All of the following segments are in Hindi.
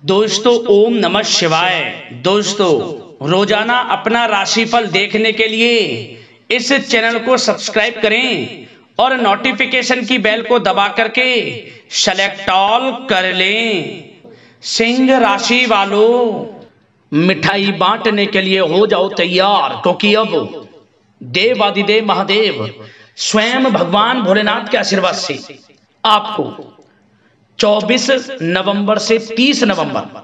दोस्तों ओम नमः शिवाय। दोस्तों रोजाना अपना राशिफल देखने के लिए इस चैनल को सब्सक्राइब करें और नोटिफिकेशन की बेल को दबा करके सेलेक्ट ऑल कर लें। सिंह राशि वालों, मिठाई बांटने के लिए हो जाओ तैयार, क्योंकि अब देवादिदेव महादेव स्वयं भगवान भोलेनाथ के आशीर्वाद से आपको 24 नवंबर से 30 नवंबर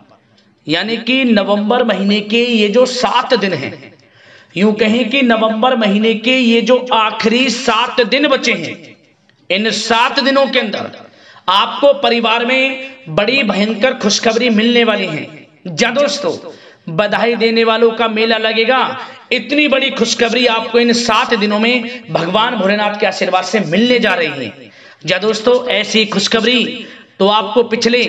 यानी कि नवंबर महीने के ये जो 7 दिन हैं, यूं कहें कि नवंबर महीने के ये जो आखिरी 7 दिन बचे हैं, इन 7 दिनों के अंदर आपको परिवार में बड़ी भयंकर खुशखबरी मिलने वाली है। जा दोस्तों, बधाई देने वालों का मेला लगेगा। इतनी बड़ी खुशखबरी आपको इन 7 दिनों में भगवान भोलेनाथ के आशीर्वाद से मिलने जा रही है। जा दोस्तों, ऐसी खुशखबरी तो आपको पिछले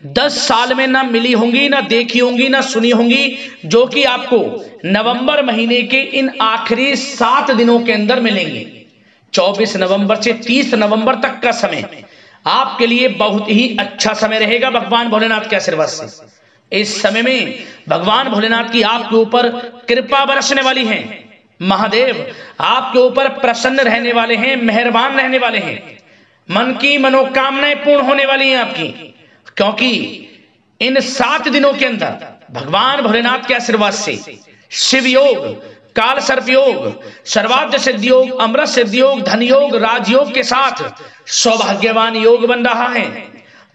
10 साल में ना मिली होंगी, ना देखी होंगी, ना सुनी होंगी, जो कि आपको नवंबर महीने के इन आखिरी 7 दिनों के अंदर मिलेंगी। 24 नवंबर से 30 नवंबर तक का समय आपके लिए बहुत ही अच्छा समय रहेगा भगवान भोलेनाथ के आशीर्वाद से। इस समय में भगवान भोलेनाथ की आपके ऊपर कृपा बरसने वाली है। महादेव आपके ऊपर प्रसन्न रहने वाले हैं, मेहरबान रहने वाले हैं। मन की मनोकामनाएं पूर्ण होने वाली हैं आपकी, क्योंकि इन 7 दिनों के अंदर भगवान भोलेनाथ के आशीर्वाद से शिव योग, काल सर्प योग, सर्वार्थ सिद्धि योग, अमृत सिद्धि योग, धन योग, राजयोग के साथ सौभाग्यवान योग बन रहा है,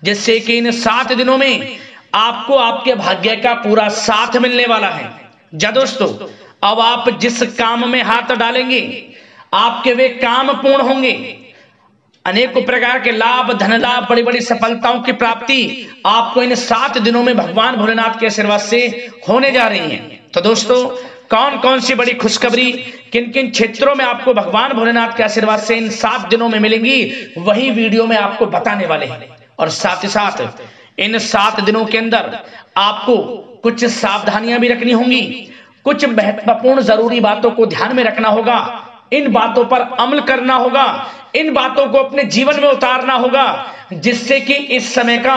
जिससे कि इन 7 दिनों में आपको आपके भाग्य का पूरा साथ मिलने वाला है। जा दोस्तों, अब आप जिस काम में हाथ डालेंगे आपके वे काम पूर्ण होंगे। अनेकों प्रकार के लाभ, धन लाभ, बड़ी बड़ी सफलताओं की प्राप्ति आपको इन 7 दिनों में भगवान भोलेनाथ के आशीर्वाद से होने जा रही है। तो दोस्तों, कौन कौन सी बड़ी खुशखबरी किन किन क्षेत्रों में आपको भगवान भोलेनाथ के आशीर्वाद से इन 7 दिनों में मिलेंगी, वही वीडियो में आपको बताने वाले हैं। और साथ ही साथ इन 7 दिनों के अंदर आपको कुछ सावधानियां भी रखनी होंगी, कुछ महत्वपूर्ण जरूरी बातों को ध्यान में रखना होगा, इन बातों पर अमल करना होगा, इन बातों को अपने जीवन में उतारना होगा, जिससे कि इस समय का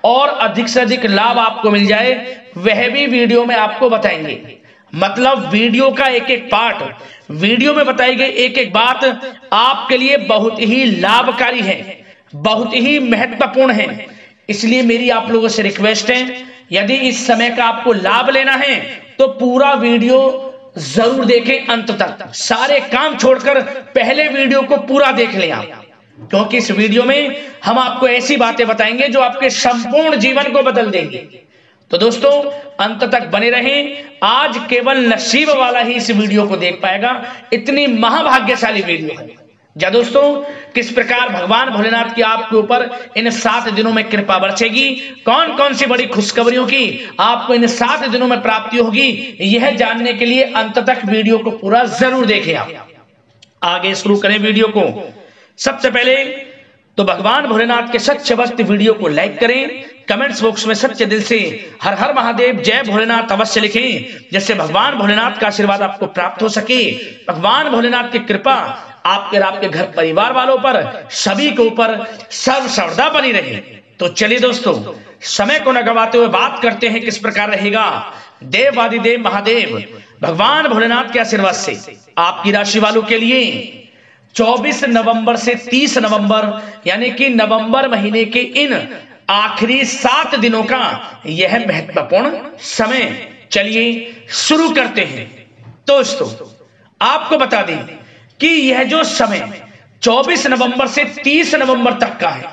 और अधिक से अधिक लाभ आपको मिल जाए। वह भी वीडियो में आपको बताएंगे। मतलब वीडियो का एक एक पार्ट, वीडियो में बताई गई एक एक बात आपके लिए बहुत ही लाभकारी है, बहुत ही महत्वपूर्ण है। इसलिए मेरी आप लोगों से रिक्वेस्ट है, यदि इस समय का आपको लाभ लेना है तो पूरा वीडियो जरूर देखें अंत तक। सारे काम छोड़कर पहले वीडियो को पूरा देख लें आप, क्योंकि इस वीडियो में हम आपको ऐसी बातें बताएंगे जो आपके संपूर्ण जीवन को बदल देंगे। तो दोस्तों, अंत तक बने रहें। आज केवल नसीब वाला ही इस वीडियो को देख पाएगा, इतनी महाभाग्यशाली वीडियो है। जा दोस्तों, किस प्रकार भगवान भोलेनाथ की आपके ऊपर इन 7 दिनों में कृपा बरसेगी, कौन कौन सी बड़ी खुशखबरियों की आपको इन 7 दिनों में प्राप्ति होगी, यह जानने के लिए अंत तक वीडियो को पूरा जरूर देखें आप। आगे शुरू करें वीडियो को। सबसे पहले तो भगवान भोलेनाथ के सच्चे भक्त वीडियो को लाइक करें, कमेंट्स बॉक्स में सच्चे दिल से हर हर महादेव, जय भोलेनाथ अवश्य लिखें, जिससे भगवान भोलेनाथ का आशीर्वाद आपको प्राप्त हो सके। भगवान भोलेनाथ की कृपा आपके और आपके घर परिवार वालों पर, सभी के ऊपर सर्वदा बनी रहे। तो चलिए दोस्तों, समय को न गवाते हुए बात करते हैं किस प्रकार रहेगा देवादिदेव महादेव भगवान भोलेनाथ के आशीर्वाद से आपकी राशि वालों के लिए 24 नवंबर से 30 नवंबर यानी कि नवंबर महीने के इन आखिरी 7 दिनों का यह महत्वपूर्ण समय। चलिए शुरू करते हैं। दोस्तों, आपको बता दें कि यह जो समय 24 नवंबर से 30 नवंबर तक का है,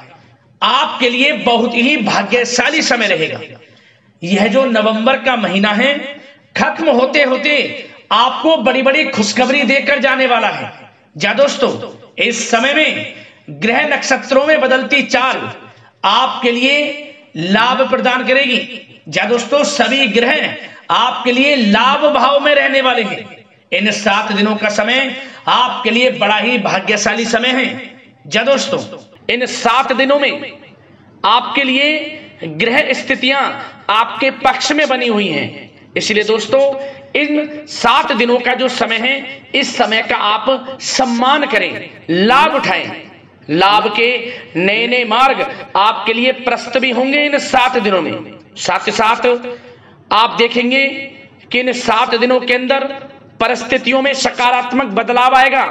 आपके लिए बहुत ही भाग्यशाली समय रहेगा। यह जो नवंबर का महीना है, खत्म होते होते आपको बड़ी बड़ी खुशखबरी देकर जाने वाला है। जा दोस्तों, इस समय में ग्रह नक्षत्रों में बदलती चाल आपके लिए लाभ प्रदान करेगी। जा दोस्तों, सभी ग्रह आपके लिए लाभ भाव में रहने वाले हैं। इन 7 दिनों का समय आपके लिए बड़ा ही भाग्यशाली समय है। जा दोस्तों, इन 7 दिनों में आपके लिए ग्रह स्थितियां आपके पक्ष में बनी हुई हैं। इसलिए दोस्तों, इन 7 दिनों का जो समय है, इस समय का आप सम्मान करें, लाभ उठाएं। लाभ के नए नए मार्ग आपके लिए प्रस्तुत भी होंगे इन 7 दिनों में। साथ ही साथ आप देखेंगे कि इन 7 दिनों के अंदर परिस्थितियों में सकारात्मक बदलाव आएगा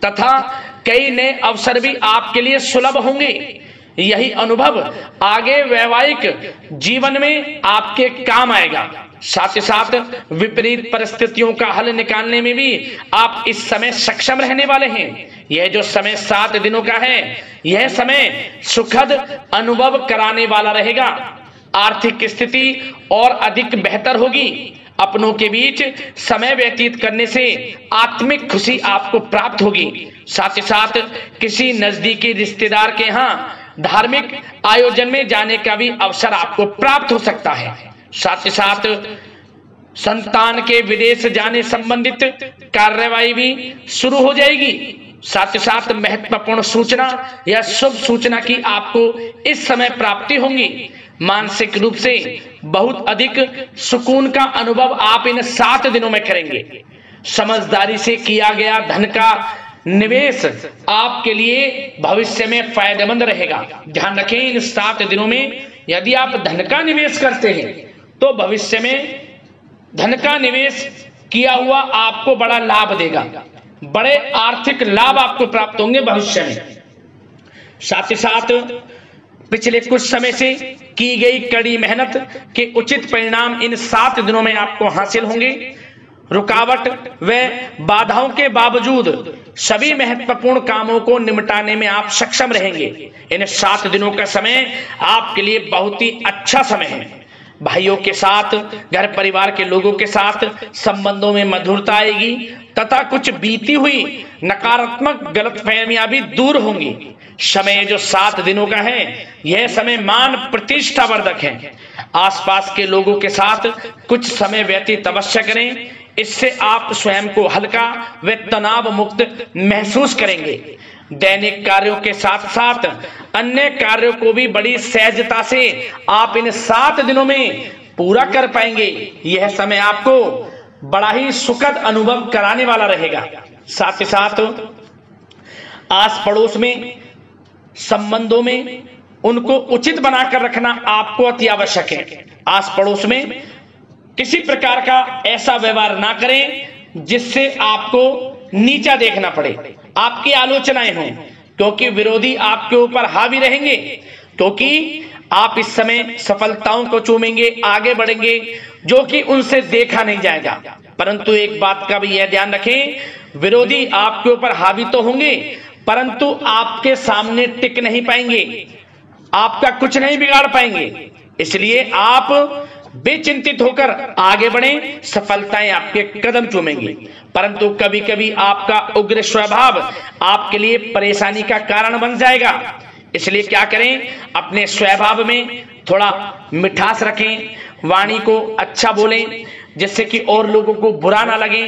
तथा कई नए अवसर भी आपके लिए सुलभ होंगे। यही अनुभव आगे वैवाहिक जीवन में आपके काम आएगा। साथ ही साथ विपरीत परिस्थितियों का हल निकालने में भी आप इस समय सक्षम रहने वाले हैं। यह जो समय 7 दिनों का है, यह समय सुखद अनुभव कराने वाला रहेगा। आर्थिक स्थिति और अधिक बेहतर होगी। अपनों के बीच समय व्यतीत करने से आत्मिक खुशी आपको प्राप्त होगी। साथ ही साथ किसी नजदीकी रिश्तेदार के यहाँ धार्मिक आयोजन में जाने का भी अवसर आपको प्राप्त हो सकता है। साथ ही साथ संतान के विदेश जाने संबंधित कार्यवाही भी शुरू हो जाएगी। साथ ही साथ महत्वपूर्ण सूचना या शुभ सूचना की आपको इस समय प्राप्ति होंगी। मानसिक रूप से बहुत अधिक सुकून का अनुभव आप इन 7 दिनों में करेंगे। समझदारी से किया गया धन का निवेश आपके लिए भविष्य में फायदेमंद रहेगा। ध्यान रखें, इन 7 दिनों में यदि आप धन का निवेश करते हैं तो भविष्य में धन का निवेश किया हुआ आपको बड़ा लाभ देगा। बड़े आर्थिक लाभ आपको प्राप्त होंगे भविष्य में। साथ ही साथ पिछले कुछ समय से की गई कड़ी मेहनत के उचित परिणाम इन 7 दिनों में आपको हासिल होंगे। रुकावट व बाधाओं के बावजूद सभी महत्वपूर्ण कामों को निपटाने में आप सक्षम रहेंगे। इन 7 दिनों का समय आपके लिए बहुत ही अच्छा समय है। भाइयों के साथ, घर परिवार के लोगों के साथ संबंधों में मधुरता आएगी तथा कुछ बीती हुई नकारात्मक गलतफहमियां भी दूर होंगी। समय जो 7 दिनों का है, यह समय मान प्रतिष्ठा वर्धक है। आसपास के लोगों के साथ कुछ समय व्यतीत अवश्य करें। इससे आप स्वयं को हल्का व तनाव मुक्त महसूस करेंगे। दैनिक कार्यों के साथ साथ अन्य कार्यों को भी बड़ी सहजता से आप इन 7 दिनों में पूरा कर पाएंगे। यह समय आपको बड़ा ही सुखद अनुभव कराने वाला रहेगा। साथ ही साथ आस पड़ोस में संबंधों में उनको उचित बनाकर रखना आपको अति आवश्यक है। आस पड़ोस में किसी प्रकार का ऐसा व्यवहार ना करें जिससे आपको नीचा देखना पड़े, आपकी आलोचनाएं हों, क्योंकि विरोधी आपके ऊपर हावी रहेंगे। क्योंकि आप इस समय सफलताओं को चूमेंगे, आगे बढ़ेंगे, जो कि उनसे देखा नहीं जाएगा। परंतु एक बात का भी यह ध्यान रखें, विरोधी आपके ऊपर हावी तो होंगे परंतु आपके सामने टिक नहीं पाएंगे, आपका कुछ नहीं बिगाड़ पाएंगे। इसलिए आप बेचिंतित होकर आगे बढ़ें, सफलताएं आपके कदम चूमेंगी। परंतु कभी कभी आपका उग्र स्वभाव आपके लिए परेशानी का कारण बन जाएगा। इसलिए क्या करें, अपने स्वभाव में थोड़ा मिठास रखें, वाणी को अच्छा बोलें जिससे कि और लोगों को बुरा ना लगे,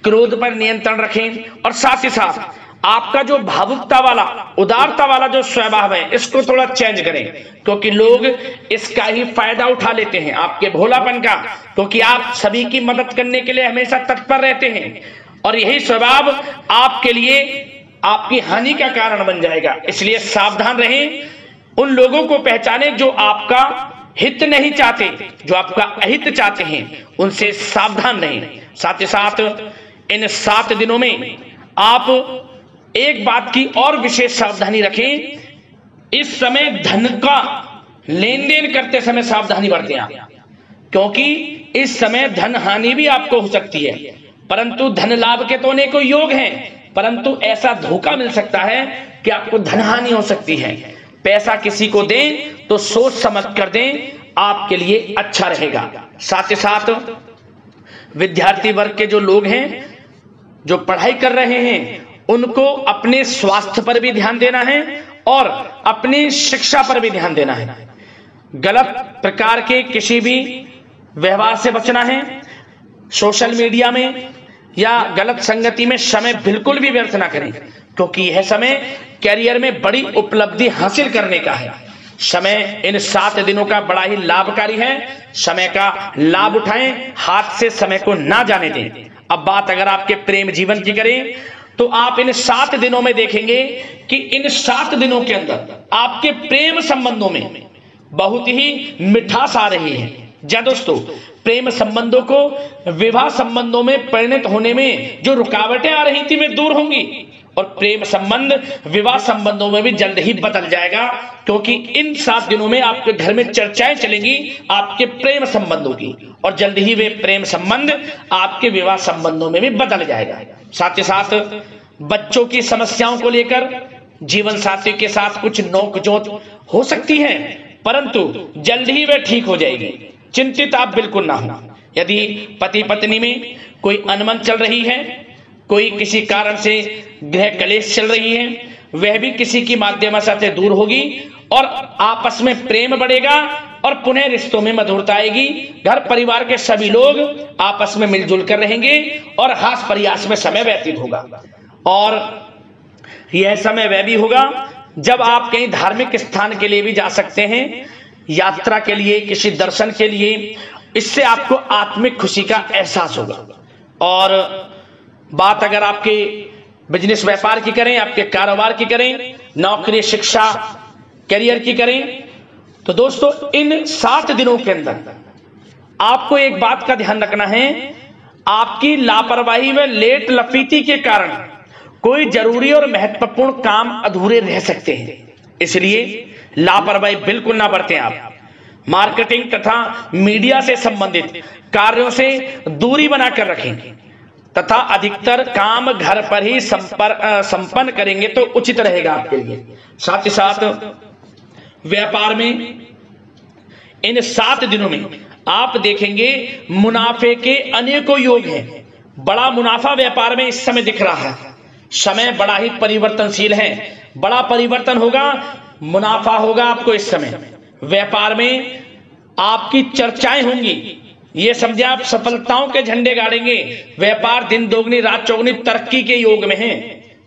क्रोध पर नियंत्रण रखें। और साथ ही साथ आपका जो भावुकता वाला, उदारता वाला जो स्वभाव है, इसको थोड़ा चेंज करें, क्योंकि लोग इसका ही फायदा उठा लेते हैं, आपके भोलापन का। क्योंकि आप सभी की मदद करने के लिए हमेशा तत्पर रहते हैं और यही स्वभाव आपके लिए आपकी हानि का कारण बन जाएगा। इसलिए सावधान रहें, उन लोगों को पहचानें जो आपका हित नहीं चाहते, जो आपका अहित चाहते हैं, उनसे सावधान रहें। साथ ही साथ इन 7 दिनों में आप एक बात की और विशेष सावधानी रखें, इस समय धन का लेन देन करते समय सावधानी बरतें आप, क्योंकि इस समय धन हानि भी आपको हो सकती है। परंतु धन लाभ के तो अनेकों योग हैं, परंतु ऐसा धोखा मिल सकता है कि आपको धन हानि हो सकती है। पैसा किसी को दें तो सोच समझ कर दें, आपके लिए अच्छा रहेगा। साथ ही साथ विद्यार्थी वर्ग के जो लोग हैं, जो पढ़ाई कर रहे हैं, उनको अपने स्वास्थ्य पर भी ध्यान देना है और अपनी शिक्षा पर भी ध्यान देना है। गलत प्रकार के किसी भी व्यवहार से बचना है। सोशल मीडिया में या गलत संगति में समय बिल्कुल भी व्यर्थ ना करें, क्योंकि यह समय कैरियर में बड़ी उपलब्धि हासिल करने का है। समय इन 7 दिनों का बड़ा ही लाभकारी है। समय का लाभ उठाएं, हाथ से समय को ना जाने दें। अब बात अगर आपके प्रेम जीवन की करें तो आप इन 7 दिनों में देखेंगे कि इन 7 दिनों के अंदर आपके प्रेम संबंधों में बहुत ही मिठास आ रही है। जी दोस्तों, प्रेम संबंधों को विवाह संबंधों में परिणत होने में जो रुकावटें आ रही थी वे दूर होंगी और प्रेम संबंध विवाह संबंधों में भी जल्द ही बदल जाएगा, क्योंकि इन 7 दिनों में आपके घर में चर्चाएं चलेंगी आपके प्रेम संबंधों की और जल्द ही वे प्रेम संबंध आपके विवाह संबंधों में भी बदल जाएगा। साथ ही साथ बच्चों की समस्याओं को लेकर जीवन साथी के साथ कुछ नोकझोंक हो सकती है, परंतु जल्द ही वे ठीक हो जाएगी। चिंतित आप बिल्कुल ना हो। यदि पति पत्नी में कोई अनबन चल रही है, कोई किसी कारण से गृह कलेश चल रही है, वह भी किसी की माध्यम से दूर होगी और आपस में प्रेम बढ़ेगा और पुनः रिश्तों में मधुरता आएगी। घर परिवार के सभी लोग आपस में मिलजुल कर रहेंगे और हास प्रयास में समय व्यतीत होगा। और यह समय वह भी होगा जब आप कहीं धार्मिक स्थान के लिए भी जा सकते हैं, यात्रा के लिए, किसी दर्शन के लिए। इससे आपको आत्मिक खुशी का एहसास होगा। और बात अगर आपके बिजनेस व्यापार की करें, आपके कारोबार की करें, नौकरी, शिक्षा, करियर की करें, तो दोस्तों इन 7 दिनों के अंदर आपको एक बात का ध्यान रखना है, आपकी लापरवाही व लेट लफीती के कारण कोई जरूरी और महत्वपूर्ण काम अधूरे रह सकते हैं। इसलिए लापरवाही बिल्कुल ना बरतें। आप मार्केटिंग तथा मीडिया से संबंधित कार्यों से दूरी बनाकर रखें तथा अधिकतर काम घर पर ही संपन्न करेंगे तो उचित रहेगा आपके लिए। साथ ही साथ व्यापार में इन 7 दिनों में आप देखेंगे मुनाफे के अनेकों योग हैं। बड़ा मुनाफा व्यापार में इस समय दिख रहा है। समय बड़ा ही परिवर्तनशील है, बड़ा परिवर्तन होगा, मुनाफा होगा आपको। इस समय व्यापार में आपकी चर्चाएं होंगी, ये समझे आप सफलताओं के झंडे गाड़ेंगे। व्यापार दिन दोगुनी रात चौगुनी तरक्की के योग में है।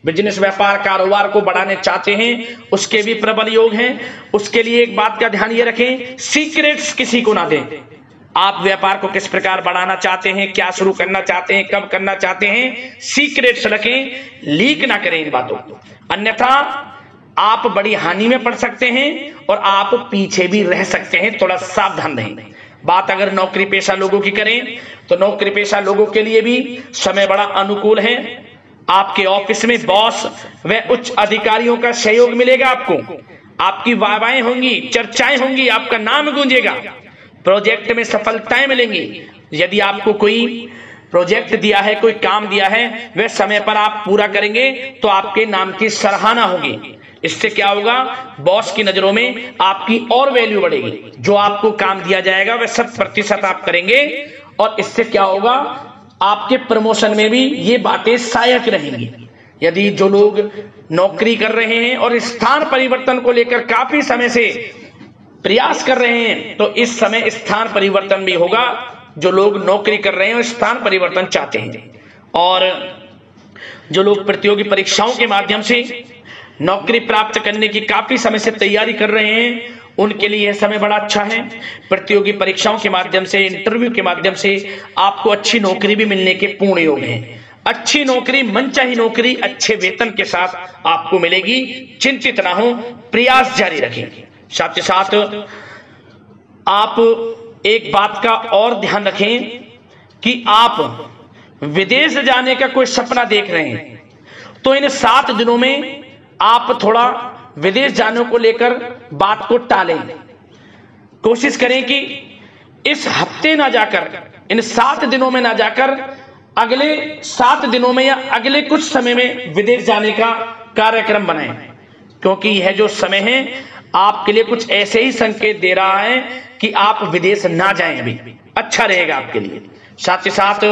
बिजनेस व्यापार कारोबार को बढ़ाने चाहते हैं, उसके भी प्रबल योग हैं। उसके लिए एक बात का ध्यान ये रखें, सीक्रेट्स किसी को ना दें। आप व्यापार को किस प्रकार बढ़ाना चाहते हैं, क्या शुरू करना चाहते हैं, कब करना चाहते हैं, सीक्रेट्स रखें, लीक ना करें इन बातों को, अन्यथा आप बड़ी हानि में पड़ सकते हैं और आप पीछे भी रह सकते हैं। थोड़ा सावधान रहें। बात अगर नौकरी पेशा लोगों की करें तो नौकरी पेशा लोगों के लिए भी समय बड़ा अनुकूल है। आपके ऑफिस में बॉस व उच्च अधिकारियों का सहयोग मिलेगा आपको, आपकी वाहवाहें होंगी, चर्चाएं होंगी, आपका नाम गूंजेगा, प्रोजेक्ट में सफलताएं मिलेंगी। यदि आपको कोई प्रोजेक्ट दिया है, कोई काम दिया है, वह समय पर आप पूरा करेंगे तो आपके नाम की सराहना होगी। इससे क्या होगा, बॉस की नजरों में आपकी और वैल्यू बढ़ेगी। जो आपको काम दिया जाएगा वह 100% आप करेंगे और इससे क्या होगा, आपके प्रमोशन में भी ये बातें सहायक रहेंगी। यदि जो लोग नौकरी कर रहे हैं और स्थान परिवर्तन को लेकर काफी समय से प्रयास कर रहे हैं तो इस समय स्थान परिवर्तन भी होगा। जो लोग नौकरी कर रहे हैं और स्थान परिवर्तन चाहते हैं, और जो लोग प्रतियोगी परीक्षाओं के माध्यम से नौकरी प्राप्त करने की काफी समय से तैयारी कर रहे हैं, उनके लिए यह समय बड़ा अच्छा है। प्रतियोगी परीक्षाओं के माध्यम से, इंटरव्यू के माध्यम से आपको अच्छी नौकरी भी मिलने के पूर्ण योग हैं। अच्छी नौकरी, मनचाही नौकरी अच्छे वेतन के साथ आपको मिलेगी। चिंतित ना हो, प्रयास जारी रखें। साथ ही साथ आप एक बात का और ध्यान रखें कि आप विदेश जाने का कोई सपना देख रहे हैं तो इन 7 दिनों में आप थोड़ा विदेश जाने को लेकर बात को टालें। कोशिश करें कि इस हफ्ते ना जाकर, इन 7 दिनों में ना जाकर, अगले 7 दिनों में या अगले कुछ समय में विदेश जाने का कार्यक्रम बनाएं, क्योंकि यह जो समय है आपके लिए कुछ ऐसे ही संकेत दे रहा है कि आप विदेश ना जाएं, अभी अच्छा रहेगा आपके लिए। साथ ही साथ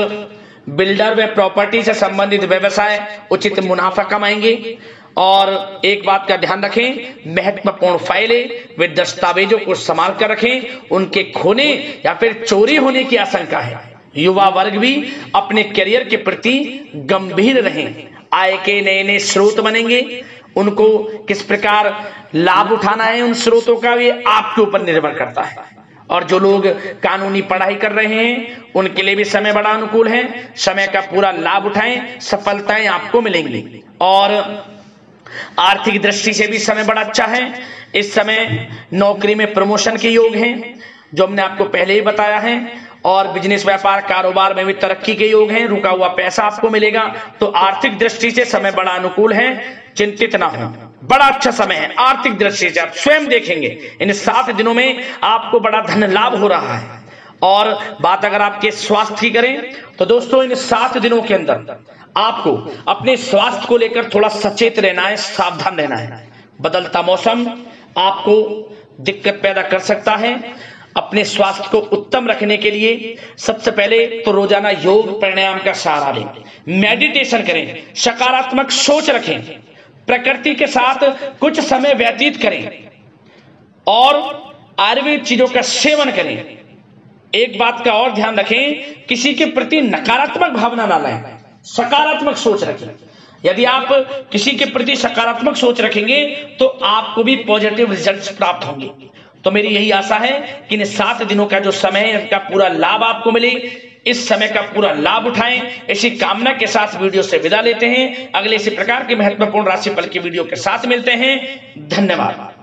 बिल्डर व प्रॉपर्टी से संबंधित व्यवसाय उचित मुनाफा कमाएंगे। और एक बात का ध्यान रखें, महत्वपूर्ण फाइलें व दस्तावेजों को संभाल कर रखें, उनके खोने या फिर चोरी होने की आशंका है। युवा वर्ग भी अपने करियर के प्रति गंभीर रहें। आय के नए नए स्रोत बनेंगे, उनको किस प्रकार लाभ उठाना है उन स्रोतों का, ये आपके ऊपर निर्भर करता है। और जो लोग कानूनी पढ़ाई कर रहे हैं उनके लिए भी समय बड़ा अनुकूल है। समय का पूरा लाभ उठाएं, सफलताएं आपको मिलेंगी। और आर्थिक दृष्टि से भी समय बड़ा अच्छा है। इस समय नौकरी में प्रमोशन के योग हैं, जो हमने आपको पहले ही बताया है, और बिजनेस व्यापार कारोबार में भी तरक्की के योग हैं। रुका हुआ पैसा आपको मिलेगा। तो आर्थिक दृष्टि से समय बड़ा अनुकूल है, चिंतित ना हो, बड़ा अच्छा समय है। आर्थिक दृष्टि से आप स्वयं देखेंगे इन 7 दिनों में आपको बड़ा धन लाभ हो रहा है। और बात अगर आपके स्वास्थ्य की करें तो दोस्तों इन 7 दिनों के अंदर आपको अपने स्वास्थ्य को लेकर थोड़ा सचेत रहना है, सावधान रहना है। बदलता मौसम आपको दिक्कत पैदा कर सकता है। अपने स्वास्थ्य को उत्तम रखने के लिए सबसे पहले तो रोजाना योग प्राणायाम का सहारा लें, मेडिटेशन करें, सकारात्मक सोच रखें, प्रकृति के साथ कुछ समय व्यतीत करें और आयुर्वेद चीजों का सेवन करें। एक बात का और ध्यान रखें, किसी के प्रति नकारात्मक भावना ना लाएं, सकारात्मक सोच रखें। यदि आप किसी के प्रति सकारात्मक सोच रखेंगे तो आपको भी पॉजिटिव रिजल्ट्स प्राप्त होंगे। तो मेरी यही आशा है कि इन 7 दिनों का जो समय है इसका पूरा लाभ आपको मिले। इस समय का पूरा लाभ उठाएं, इसी कामना के साथ वीडियो से विदा लेते हैं। अगले इसी प्रकार के महत्वपूर्ण राशिफल की वीडियो के साथ मिलते हैं। धन्यवाद।